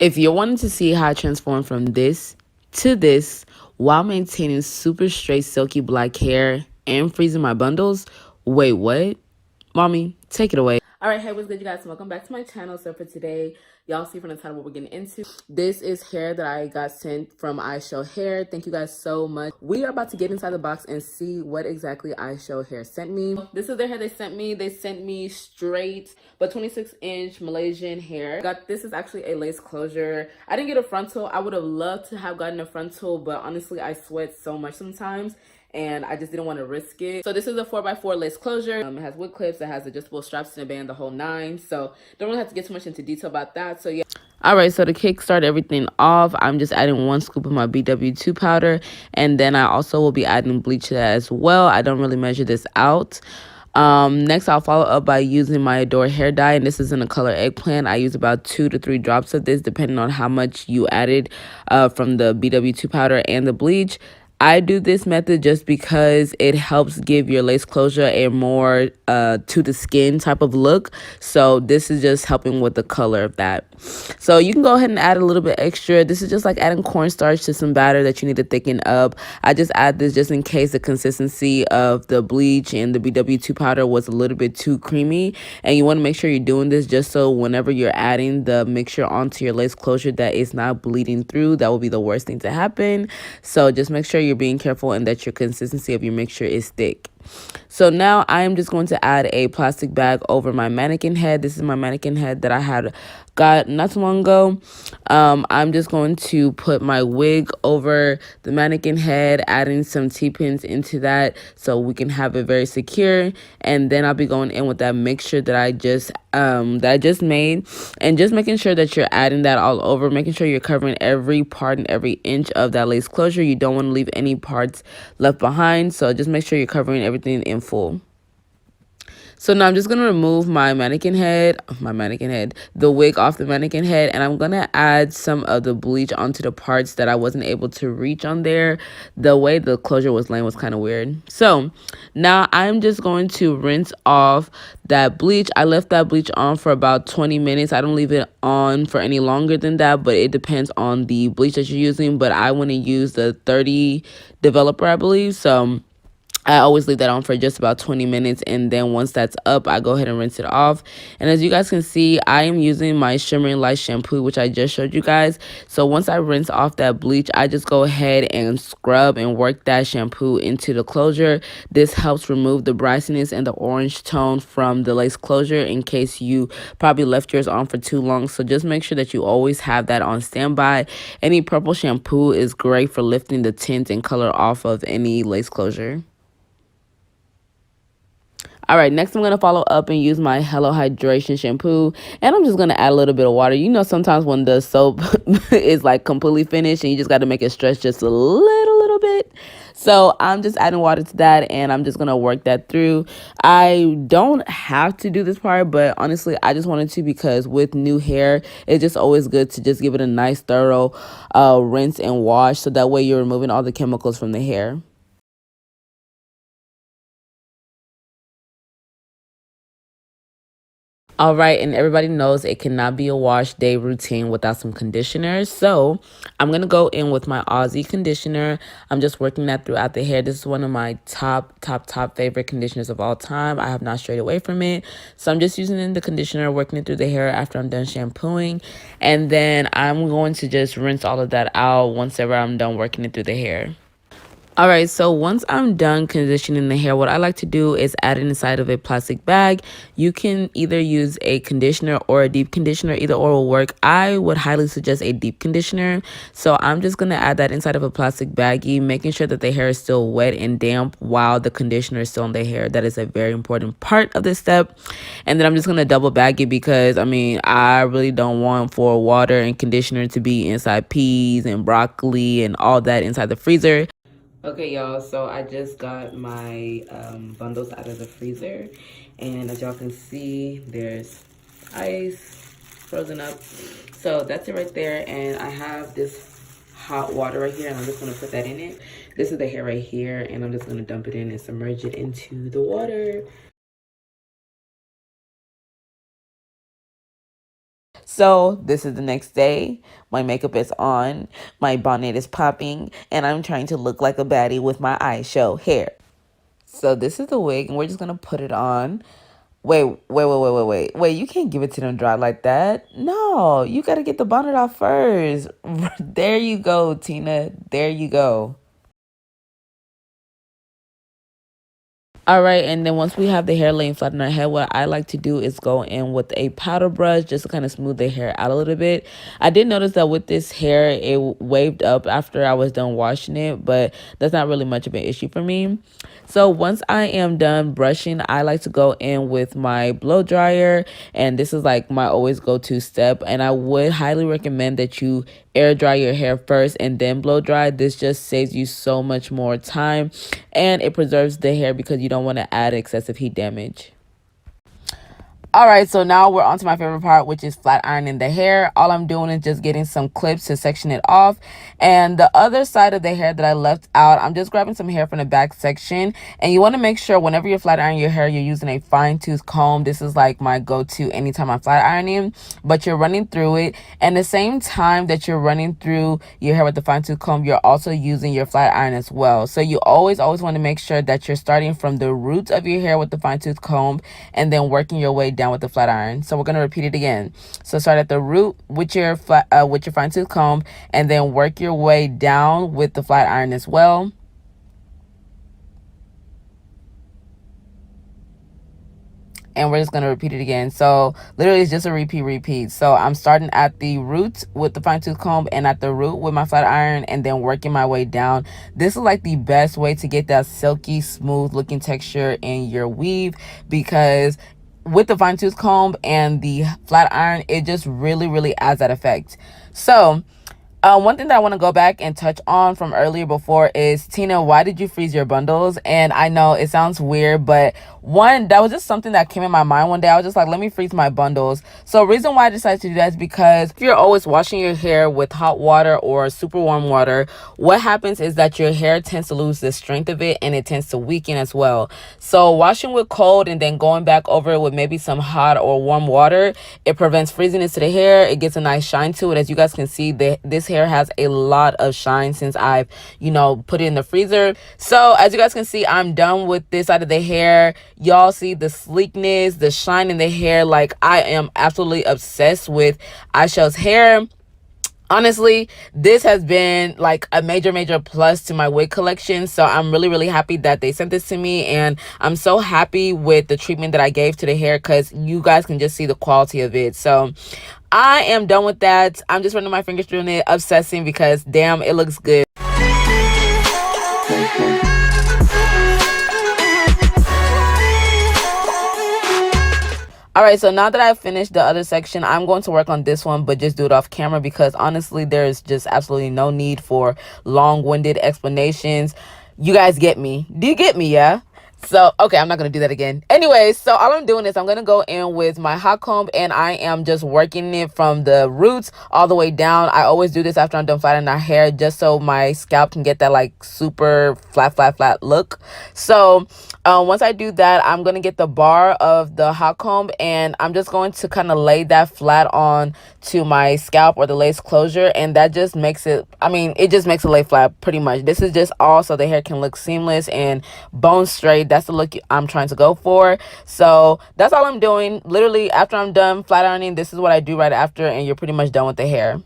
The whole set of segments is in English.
If you're wanting to see how I transform from this to this while maintaining super straight silky black hair and freezing my bundles, wait, what? Mommy, take it away. All right, hey, what's good, you guys? Welcome back to my channel. So for today, y'all see from the title what we're getting into. This is hair that I got sent from Ishow Hair. Thank you guys so much. We are about to get inside the box and see what exactly Ishow Hair sent me. This is their hair they sent me. They sent me straight but 26-inch Malaysian hair. This is actually a lace closure. I didn't get a frontal. I would have loved to have gotten a frontal, but honestly, I sweat so much sometimes and I just didn't want to risk it. So this is a 4x4 lace closure. It has wig clips, it has adjustable straps and a band, the whole nine. So don't really have to get too much into detail about that. So yeah. All right, so to kickstart everything off, I'm just adding 1 scoop of my BW2 powder, and then I also will be adding bleach to that as well. I don't really measure this out. Next, I'll follow up by using my Adore hair dye, and this is in the color Eggplant. I use about 2 to 3 drops of this, depending on how much you added from the BW2 powder and the bleach. I do this method just because it helps give your lace closure a more to the skin type of look. So this is just helping with the color of that. So you can go ahead and add a little bit extra. This is just like adding cornstarch to some batter that you need to thicken up. I just add this just in case the consistency of the bleach and the BW2 powder was a little bit too creamy. And you want to make sure you're doing this just so whenever you're adding the mixture onto your lace closure that it's not bleeding through. That will be the worst thing to happen. So just make sure you're being careful and that your consistency of your mixture is thick. So now I am just going to add a plastic bag over my mannequin head. This is my mannequin head that I had got not too long ago. I'm just going to put my wig over the mannequin head, adding some T-pins into that so we can have it very secure. And then I'll be going in with that mixture that I just made, and just making sure that you're adding that all over, making sure you're covering every part and every inch of that lace closure. You don't want to leave any parts left behind, so just make sure you're covering everything in full. So now I'm just going to remove my the wig off the mannequin head, and I'm going to add some of the bleach onto the parts that I wasn't able to reach on there. The way the closure was laying was kind of weird. So now I'm just going to rinse off that bleach. I left that bleach on for about 20 minutes. I don't leave it on for any longer than that, but it depends on the bleach that you're using. But I want to use the 30 developer, I believe. So I always leave that on for just about 20 minutes, and then once that's up, I go ahead and rinse it off. And as you guys can see, I am using my Shimmering Light shampoo, which I just showed you guys. So once I rinse off that bleach, I just go ahead and scrub and work that shampoo into the closure. This helps remove the brightness and the orange tone from the lace closure in case you probably left yours on for too long. So just make sure that you always have that on standby. Any purple shampoo is great for lifting the tint and color off of any lace closure. All right, next I'm going to follow up and use my Hello Hydration shampoo. And I'm just going to add a little bit of water. You know, sometimes when the soap is like completely finished and you just got to make it stretch just a little bit. So I'm just adding water to that, and I'm just going to work that through. I don't have to do this part, but honestly, I just wanted to because with new hair, it's just always good to just give it a nice thorough rinse and wash. So that way you're removing all the chemicals from the hair. All right, and everybody knows it cannot be a wash day routine without some conditioner. So I'm going to go in with my Aussie conditioner. I'm just working that throughout the hair. This is one of my top favorite conditioners of all time. I have not strayed away from it. So I'm just using the conditioner, working it through the hair after I'm done shampooing. And then I'm going to just rinse all of that out once ever I'm done working it through the hair. All right, so once I'm done conditioning the hair, what I like to do is add it inside of a plastic bag. You can either use a conditioner or a deep conditioner. Either or will work. I would highly suggest a deep conditioner. So I'm just going to add that inside of a plastic baggie, making sure that the hair is still wet and damp while the conditioner is still in the hair. That is a very important part of this step. And then I'm just going to double bag it because, I mean, I really don't want for water and conditioner to be inside peas and broccoli and all that inside the freezer. Okay, y'all, so I just got my bundles out of the freezer, and as y'all can see, there's ice frozen up. So that's it right there, and I have this hot water right here, and I'm just going to put that in it. This is the hair right here, and I'm just going to dump it in and submerge it into the water. So this is the next day. My makeup is on, my bonnet is popping, and I'm trying to look like a baddie with my Ishow hair. So this is the wig, and we're just gonna put it on. Wait, you can't give it to them dry like that. No, you gotta get the bonnet off first. There you go, Tina. There you go. All right, and then once we have the hair laying flat on our head, what I like to do is go in with a powder brush just to kind of smooth the hair out a little bit. I did notice that with this hair, it waved up after I was done washing it, but that's not really much of an issue for me. So once I am done brushing, I like to go in with my blow dryer, and this is like my always go-to step, and I would highly recommend that you air dry your hair first and then blow dry. This just saves you so much more time, and it preserves the hair because you don't want to add excessive heat damage. All right, so now we're on to my favorite part, which is flat ironing the hair. All I'm doing is just getting some clips to section it off. And the other side of the hair that I left out, I'm just grabbing some hair from the back section. And you want to make sure whenever you're flat ironing your hair, you're using a fine tooth comb. This is like my go-to anytime I'm flat ironing, but you're running through it. And the same time that you're running through your hair with the fine tooth comb, you're also using your flat iron as well. So you always want to make sure that you're starting from the roots of your hair with the fine tooth comb and then working your way down with the flat iron. So we're going to repeat it again. So start at the root with your fine tooth comb and then work your way down with the flat iron as well. And we're just going to repeat it again. So literally it's just a repeat. So I'm starting at the root with the fine tooth comb and at the root with my flat iron and then working my way down. This is like the best way to get that silky smooth looking texture in your weave, because with the fine tooth comb and the flat iron, it just really adds that effect. So one thing that I want to go back and touch on from earlier before is, Tina, why did you freeze your bundles? And I know it sounds weird, but one, that was just something that came in my mind one day. I was just like, let me freeze my bundles. So reason why I decided to do that is because if you're always washing your hair with hot water or super warm water, what happens is that your hair tends to lose the strength of it and it tends to weaken as well. So washing with cold and then going back over it with maybe some hot or warm water, it prevents freeziness to the hair. It gets a nice shine to it. As you guys can see, this hair has a lot of shine since I've put it in the freezer. So as you guys can see, I'm done with this side of the hair. Y'all see the sleekness, the shine in the hair. Like, I am absolutely obsessed with Ishow's hair. Honestly, this has been like a major plus to my wig collection. So I'm really happy that they sent this to me, and I'm so happy with the treatment that I gave to the hair because you guys can just see the quality of it. So I am done with that. I'm just running my fingers through it, obsessing because damn, it looks good. All right, so now that I've finished the other section, I'm going to work on this one, but just do it off camera because honestly, there's just absolutely no need for long-winded explanations. You guys get me. Do you get me? Yeah? So, okay, I'm not going to do that again. Anyway, so all I'm doing is I'm going to go in with my hot comb and I am just working it from the roots all the way down. I always do this after I'm done flattening my hair just so my scalp can get that like super flat look. So once I do that, I'm going to get the bar of the hot comb and I'm just going to kind of lay that flat on to my scalp or the lace closure, and that just makes it, it just makes it lay flat pretty much. This is just all so the hair can look seamless and bone straight. That's the look I'm trying to go for. So that's all I'm doing. Literally, after I'm done flat ironing, this is what I do right after, and you're pretty much done with the hair.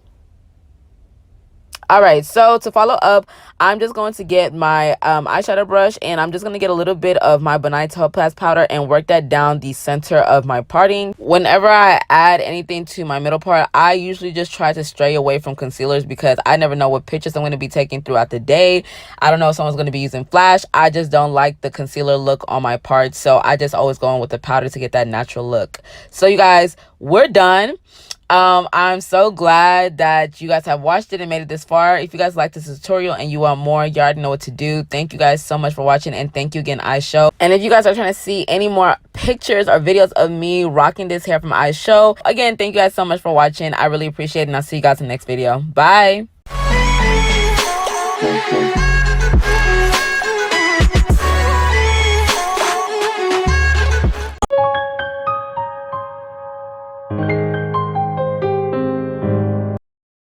All right, so to follow up, I'm just going to get my eyeshadow brush and I'm just going to get a little bit of my benign topaz powder and work that down the center of my parting. Whenever I add anything to my middle part, I usually just try to stray away from concealers because I never know what pictures I'm going to be taking throughout the day. I don't know if someone's going to be using flash. I just don't like the concealer look on my parts, so I just always go in with the powder to get that natural look. So you guys, we're done. I'm so glad that you guys have watched it and made it this far. If you guys like this tutorial and you want more, you already know what to do. Thank you guys so much for watching, and thank you again, Ishow. And if you guys are trying to see any more pictures or videos of me rocking this hair from Ishow, again, thank you guys so much for watching. I really appreciate it, and I'll see you guys in the next video. Bye.